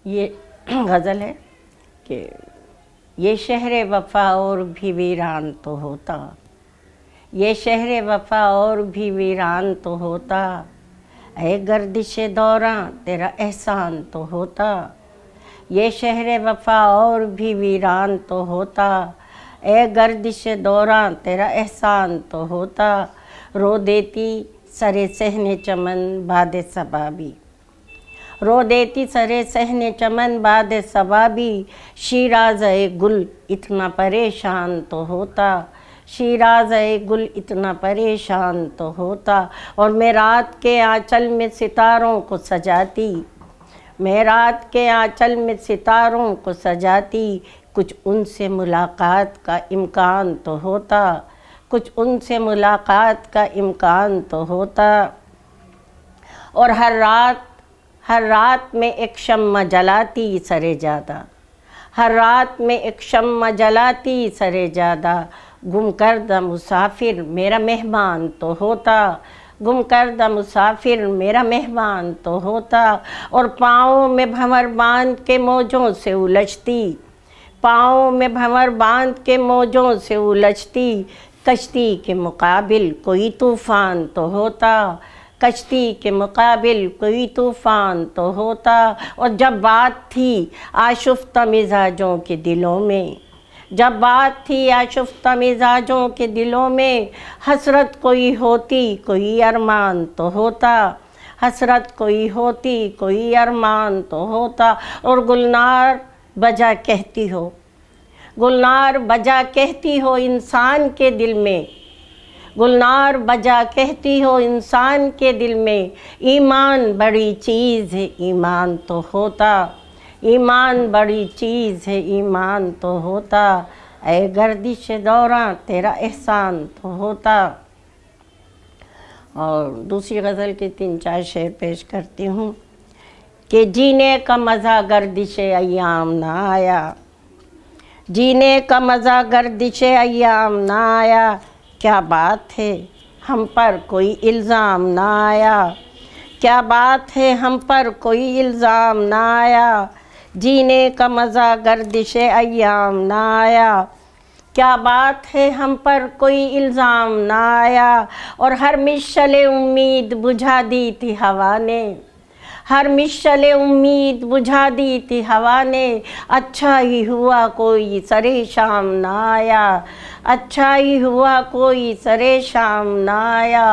ये गज़ल है कि ये शहर वफ़ा और भी वीरान तो होता, ये शहर वफ़ा और भी वीरान तो होता, ऐ गर्दिश दौरां तेरा एहसान तो होता। ये शहर वफ़ा और भी वीरान तो होता, ऐ गर्दिश दौरां तेरा एहसान तो होता। रो देती सरे सहने चमन बाद सबाबी, रो देती सरे सहने चमन बाद सबाबी, शीराज़-ए गुल इतना परेशान तो होता, शीराज़-ए गुल इतना परेशान तो होता। और मैं रात के आंचल में सितारों को सजाती, मैं रात के आंचल में सितारों को सजाती, कुछ उनसे मुलाकात का इम्कान तो होता, कुछ उनसे मुलाकात का इम्कान तो होता। और हर रात में एक शम्मा जलाती सरे ज़्यादा, हर रात में एक शम्मा जलाती सरे ज़्यादा, गुम करदा मुसाफिर मेरा मेहमान तो होता, गुम करदा मुसाफिर मेरा मेहमान तो होता। और पाँव में भंवर बांध के मौजों से उलझती, पाँव में भंवर बांध के मौजों से उलझती, कश्ती के मुकाबिल कोई तूफ़ान तो होता, कश्ती के मुकाबिल कोई तूफ़ान तो होता। और जब बात थी आशुफ्ता मिजाजों के दिलों में, जब बात थी आशुफ्ता मिजाजों के दिलों में, हसरत कोई होती कोई अरमान तो होता, हसरत कोई होती कोई अरमान तो होता। और गुलनार बजा कहती हो, गुलनार बजा कहती हो इंसान के दिल में, गुलनार बजा कहती हो इंसान के दिल में, ईमान बड़ी चीज़ है ईमान तो होता, ईमान बड़ी चीज़ है ईमान तो होता, ऐ गर्दिश दौरां तेरा एहसान तो होता। और दूसरी गज़ल के 3-4 शेर पेश करती हूँ कि जीने का मज़ा गर्दिश अय्याम ना आया, जीने का मज़ा गर्दिश अय्याम ना आया, क्या बात है हम पर कोई इल्ज़ाम ना आया, क्या बात है हम पर कोई इल्ज़ाम ना आया, जीने का मज़ा गर्दिश अय्याम ना आया, क्या बात है हम पर कोई इल्ज़ाम ना आया। और हर मिशले उम्मीद बुझा दी थी हवा ने, हर मिशले उम्मीद बुझा दी थी हवा ने, अच्छा ही हुआ कोई सरे शाम ना आया, अच्छा ही हुआ कोई सरे शाम ना आया।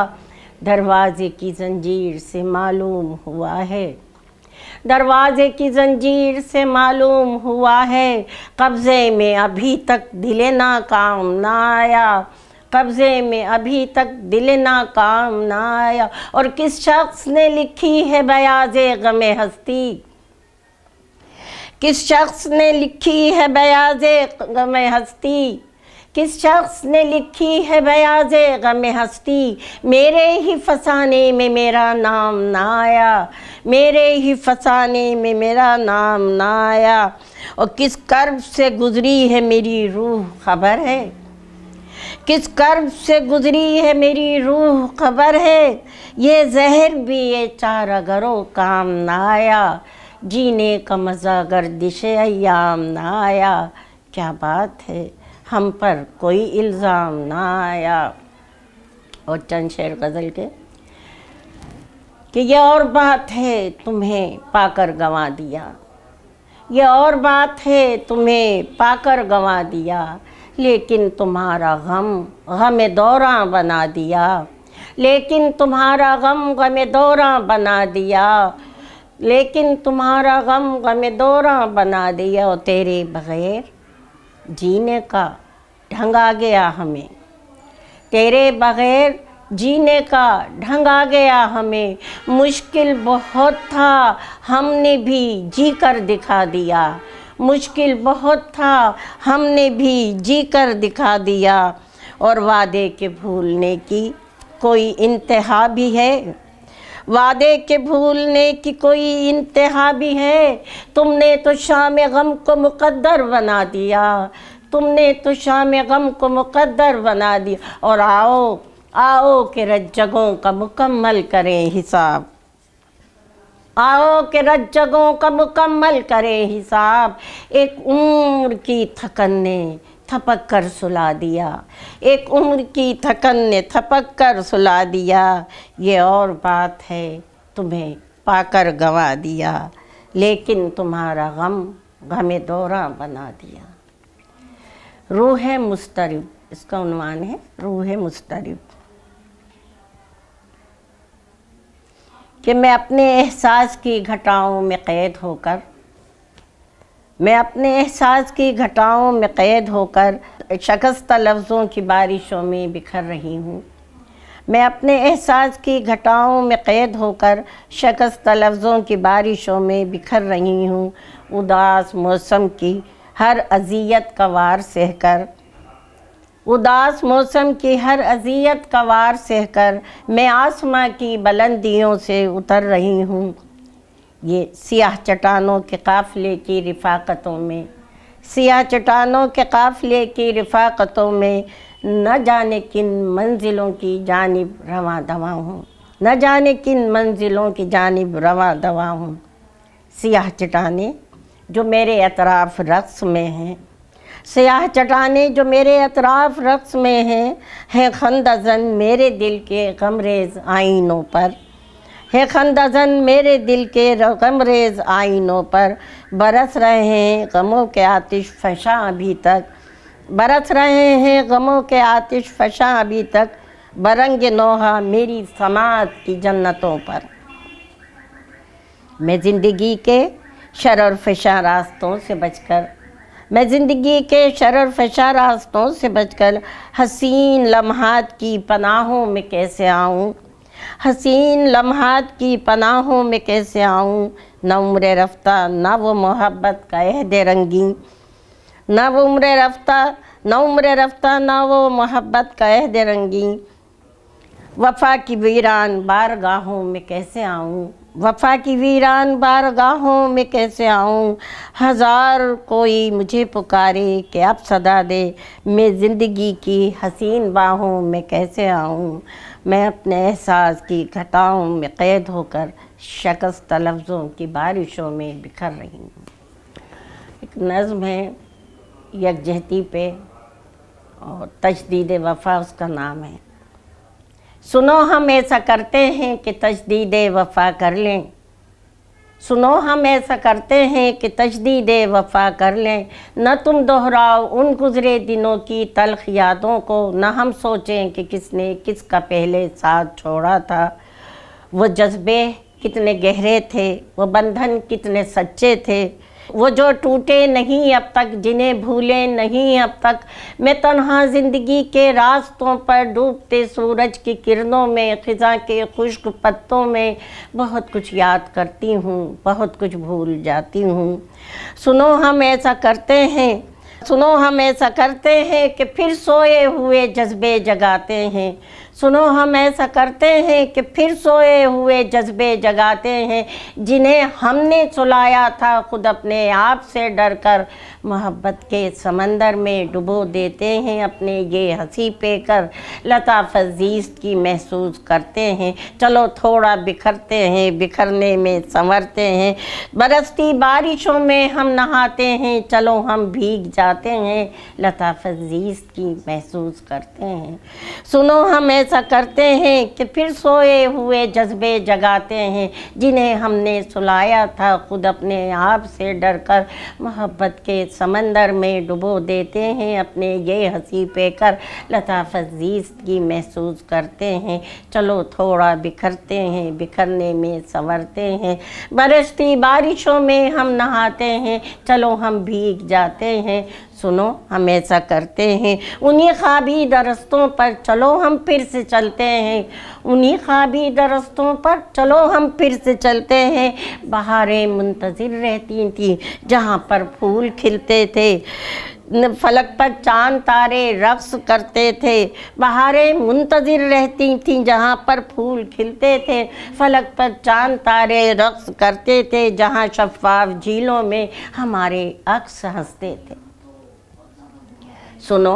दरवाज़े की ज़ंजीर से मालूम हुआ है, दरवाज़े की ज़ंजीर से मालूम हुआ है, कब्ज़े में अभी तक दिल नाकाम ना आया, कब्ज़े में अभी तक दिल नाकाम ना आया। और किस शख्स ने लिखी है बयाज़े गमे हस्ती, किस शख्स ने लिखी है बयाज़े गमे हस्ती, किस शख्स ने लिखी है बयाज़े गमे हस्ती, मेरे ही फसाने में मेरा नाम ना आया, मेरे ही फसाने में मेरा नाम ना आया। और किस कर्ब से गुज़री है मेरी रूह खबर है, किस कर्ब से गुज़री है मेरी रूह खबर है, ये जहर भी ये चारागरों काम ना आया, जीने का मज़ा गर्दिश अय्याम ना आया, क्या बात है हम पर कोई इल्ज़ाम ना आया। और चंद शेर गज़ल के कि ये और बात है तुम्हें पाकर गंवा दिया, ये और बात है तुम्हें पाकर गंवा दिया, लेकिन तुम्हारा गम गमे दौरां बना दिया, लेकिन तुम्हारा गम गमे दौरां बना दिया, लेकिन तुम्हारा गम गमे दौरां बना दिया। और तेरे बग़ैर जीने का ढंग आ गया हमें, तेरे बग़ैर जीने का ढंग आ गया हमें, मुश्किल बहुत था हमने भी जी कर दिखा दिया, मुश्किल बहुत था हमने भी जी कर दिखा दिया। और वादे के भूलने की कोई इंतहा भी है, वादे के भूलने की कोई इंतहा भी है, तुमने तो शाम गम को मुक़द्दर बना दिया, तुमने तो शाम गम को मुक़द्दर बना दिया। और आओ के रज्जगों का मुकम्मल करें हिसाब, आओ के रज्जगों का मुकम्मल करे हिसाब। एक उम्र की थकन ने थपक कर सुला दिया, एक उम्र की थकन ने थपक कर सुला दिया। ये और बात है तुम्हें पाकर गंवा दिया, लेकिन तुम्हारा गम गमे दौरा बना दिया। रूह मुस्तरिब, इसका उन्वान है रूह मुस्तरिब। कि मैं अपने एहसास की घटाओं में क़ैद होकर, मैं अपने एहसास की घटाओं में क़ैद होकर शिकस्त लफ्ज़ों की बारिशों में बिखर रही हूँ। मैं अपने एहसास की घटाओं में क़ैद होकर शिकस्त लफ्ज़ों की बारिशों में बिखर रही हूँ। उदास मौसम की हर अज़ियत का वार सहकर, उदास मौसम की हर अज़ियत का वार सहकर मैं आसमां की बुलंदियों से उतर रही हूँ। ये सियाह चट्टानों के काफ़िले की रिफ़ाक़तों में, सियाह चट्टानों के काफ़िले की रिफ़ाक़तों में न जाने किन मंजिलों की जानिब रवां दवा हूँ, न जाने किन मंजिलों की जानिब रवां दवा हूँ। सियाह चट्टानें जो मेरे अतराफ़ रक़्स में हैं, सियाह चट्टानें जो मेरे अतराफ़ रक़्स में हैं खंदज़न मेरे दिल के गमरेज़ आईनों पर, है खंदज़न मेरे दिल के गमरेज़ आईनों पर। बरस रहे हैं गमों के आतिश फ़शा अभी तक, बरस रहे हैं गमों के आतिश फ़शा अभी तक, बरंग नौहा मेरी समात की जन्नतों पर। मैं ज़िंदगी के शरर फ़शा रास्तों से बचकर, मैं ज़िंदगी के शरर फ़शा रास्तों से बचकर हसीन लम्हात की पनाहों में कैसे आऊँ, हसीन लम्हात की पनाहों में कैसे आऊँ। न उम्र रफ्ता न वो मोहब्बत का अहद रंगी, न वो उम्र रफ्ता न उम्र रफ्ता न वो मोहब्बत का अहद रंगी। वफ़ा की वीरान बारगाहों में कैसे आऊँ, वफ़ा की वीरान बारगाहों में कैसे आऊँ। हज़ार कोई मुझे पुकारे कि अब सदा दे, मैं ज़िंदगी की हसीन बाहों में कैसे आऊँ। मैं अपने एहसास की घटाओं में क़ैद होकर शिकस्त लफ्ज़ों की बारिशों में बिखर रही हूँ। एक नज़्म है यकजहती पे और तजदीद वफ़ा उसका नाम है। सुनो हम ऐसा करते हैं कि तजदीद वफ़ा कर लें, सुनो हम ऐसा करते हैं कि तजदीद वफ़ा कर लें। न तुम दोहराओ उन गुज़रे दिनों की तल्ख़ यादों को, न हम सोचें कि किसने किसका पहले साथ छोड़ा था। वो जज्बे कितने गहरे थे, वो बंधन कितने सच्चे थे, वो जो टूटे नहीं अब तक, जिन्हें भूले नहीं अब तक। मैं तन्हा ज़िंदगी के रास्तों पर डूबते सूरज की किरणों में, ख़िज़ा के खुश्क पत्तों में बहुत कुछ याद करती हूँ, बहुत कुछ भूल जाती हूँ। सुनो हम ऐसा करते हैं, सुनो हम ऐसा करते हैं कि फिर सोए हुए जज्बे जगाते हैं। सुनो हम ऐसा करते हैं कि फिर सोए हुए जज्बे जगाते हैं, जिन्हें हमने सुलाया था खुद अपने आप से डर कर। मोहब्बत के समंदर में डुबो देते हैं अपने ये हंसी पे कर। लताफ़त ज़ीस्त की महसूस करते हैं, चलो थोड़ा बिखरते हैं, बिखरने में संवरते हैं। बरसती बारिशों में हम नहाते हैं, चलो हम भीग जाते हैं, लताफ़त ज़ीस्त की महसूस करते हैं। सुनो हम ऐसा करते हैं कि फिर सोए हुए जज्बे जगाते हैं, जिन्हें हमने सुलाया था खुद अपने आप से डर कर। मोहब्बत के समंदर में डुबो देते हैं अपने ये हंसी पे कर। लताफ़त ज़ीस्त की महसूस करते हैं, चलो थोड़ा बिखरते हैं, बिखरने में संवरते हैं। बरसती बारिशों में हम नहाते हैं, चलो हम भीग जाते हैं। सुनो हम ऐसा करते हैं, उन्हीं ख्वाबी दरस्तों पर चलो हम फिर से चलते हैं, उन्हीं ख्वाबी दरस्तों पर चलो हम फिर से चलते हैं। बहारें मुंतज़िर रहती थी जहाँ पर फूल खिलते थे, फलक पर चांद तारे रक़्स करते थे। बहारें मुंतज़िर रहती थीं जहाँ पर फूल खिलते थे, फलक पर चांद तारे रक़्स करते थे। जहाँ शफ़ाफ़ झीलों में हमारे अक्स हंसते थे। सुनो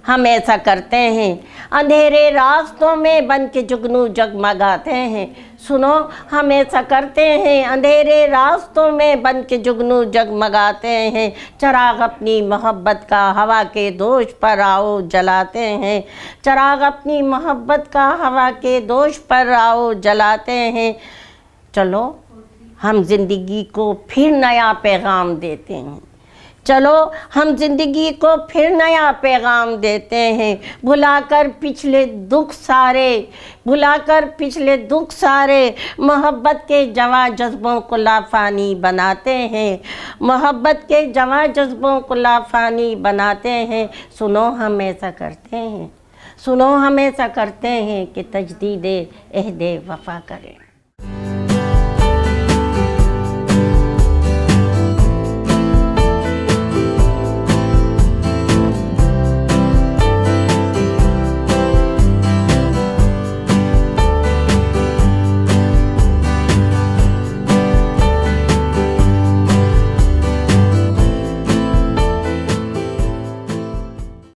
हम ऐसा करते हैं, अंधेरे रास्तों में बन के जुगनू जगमगाते हैं। सुनो, हम ऐसा करते हैं, अंधेरे रास्तों में बन के जुगनू जगमगाते हैं। चिराग अपनी मोहब्बत का हवा के दोष पर आओ जलाते हैं। चिराग अपनी मोहब्बत का हवा के दोष पर आओ जलाते हैं। चलो हम ज़िंदगी को फिर नया पैगाम देते हैं। चलो हम ज़िंदगी को फिर नया पैगाम देते हैं। भुलाकर पिछले दुख सारे मोहब्बत के जवां जज्बों को लाफानी बनाते हैं। मोहब्बत के जवां जज्बों को लाफानी बनाते हैं। सुनो हम ऐसा करते हैं, सुनो हम ऐसा करते हैं कि तजदीद अहद वफा करें।